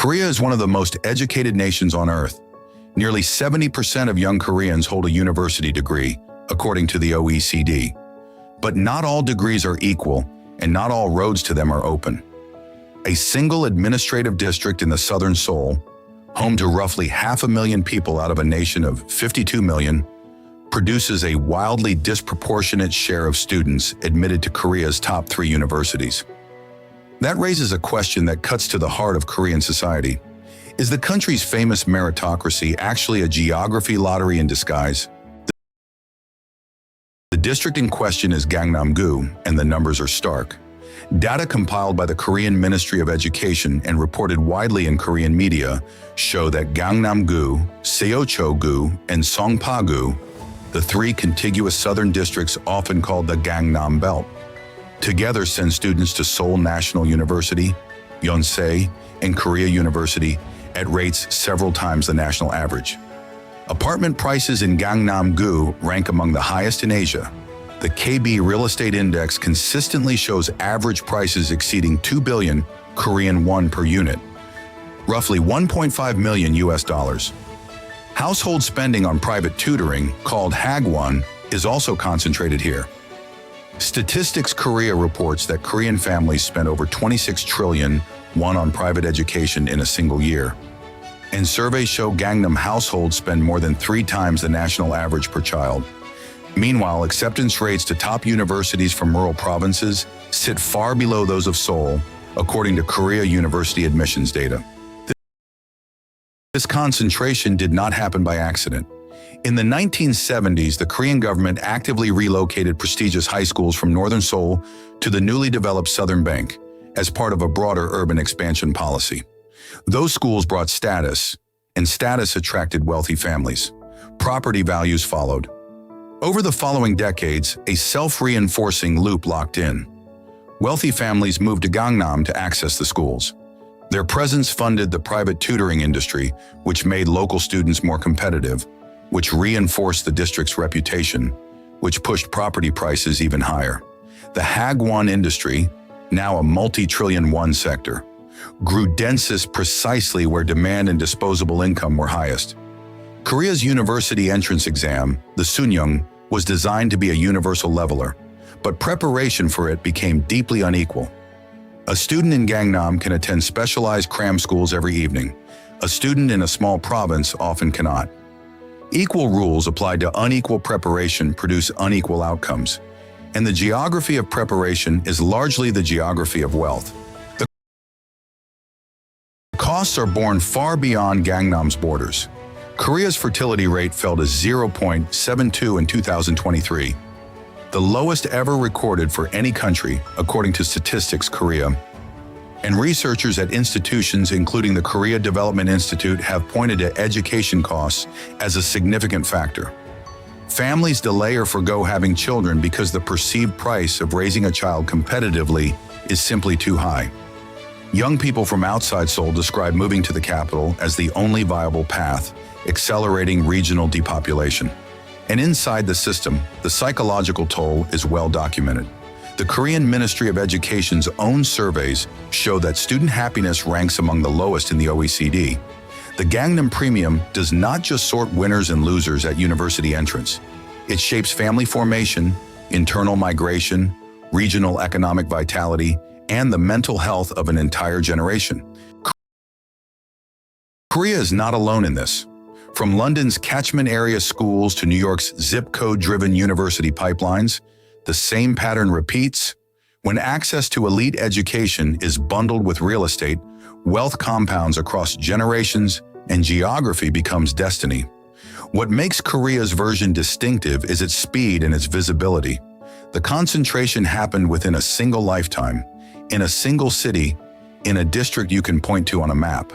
Korea is one of the most educated nations on earth. Nearly 70% of young Koreans hold a university degree, according to the OECD. But not all degrees are equal, and not all roads to them are open. A single administrative district in the southern Seoul, home to roughly 500,000 people out of a nation of 52 million, produces a wildly disproportionate share of students admitted to Korea's top 3 universities. That raises a question that cuts to the heart of Korean society. Is the country's famous meritocracy actually a geography lottery in disguise? The district in question is Gangnam-gu, and the numbers are stark. Data compiled by the Korean Ministry of Education and reported widely in Korean media show that Gangnam-gu, Seocho-gu, and Songpa-gu, the 3 contiguous southern districts often called the Gangnam Belt, together send students to Seoul National University, Yonsei, and Korea University at rates several times the national average. Apartment prices in Gangnam-gu rank among the highest in Asia. The KB Real Estate Index consistently shows average prices exceeding 2 billion Korean won per unit, roughly 1.5 million US dollars. Household spending on private tutoring, called Hagwon, is also concentrated here. Statistics Korea reports that Korean families spent over 26 trillion won on private education in a single year. And surveys show Gangnam households spend more than 3 times the national average per child. Meanwhile, acceptance rates to top universities from rural provinces sit far below those of Seoul, according to Korea University admissions data. This concentration did not happen by accident. In the 1970s, the Korean government actively relocated prestigious high schools from northern Seoul to the newly developed Southern Bank as part of a broader urban expansion policy. Those schools brought status, and status attracted wealthy families. Property values followed. Over the following decades, a self-reinforcing loop locked in. Wealthy families moved to Gangnam to access the schools. Their presence funded the private tutoring industry, which made local students more competitive, which reinforced the district's reputation, which pushed property prices even higher. The Hagwon industry, now a multi-trillion won sector, grew densest precisely where demand and disposable income were highest. Korea's university entrance exam, the Sunyoung, was designed to be a universal leveler, but preparation for it became deeply unequal. A student in Gangnam can attend specialized cram schools every evening. A student in a small province often cannot. Equal rules applied to unequal preparation produce unequal outcomes, and the geography of preparation is largely the geography of wealth. The costs are borne far beyond Gangnam's borders. Korea's fertility rate fell to 0.72 in 2023, the lowest ever recorded for any country, according to Statistics Korea. And researchers at institutions including the Korea Development Institute have pointed to education costs as a significant factor. Families delay or forgo having children because the perceived price of raising a child competitively is simply too high. Young people from outside Seoul describe moving to the capital as the only viable path, accelerating regional depopulation. And inside the system, the psychological toll is well documented. The Korean Ministry of Education's own surveys show that student happiness ranks among the lowest in the OECD. The Gangnam Premium does not just sort winners and losers at university entrance. It shapes family formation, internal migration, regional economic vitality, and the mental health of an entire generation. Korea is not alone in this. From London's catchment area schools to New York's zip code-driven university pipelines, the same pattern repeats. When access to elite education is bundled with real estate, wealth compounds across generations and geography becomes destiny. What makes Korea's version distinctive is its speed and its visibility. The concentration happened within a single lifetime, in a single city, in a district you can point to on a map.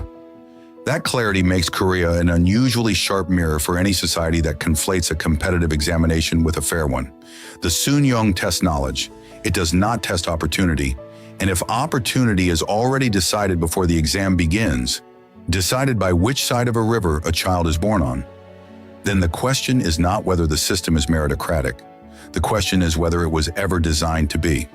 That clarity makes Korea an unusually sharp mirror for any society that conflates a competitive examination with a fair one. The Sunyoung tests knowledge. It does not test opportunity. And if opportunity is already decided before the exam begins, decided by which side of a river a child is born on, then the question is not whether the system is meritocratic. The question is whether it was ever designed to be.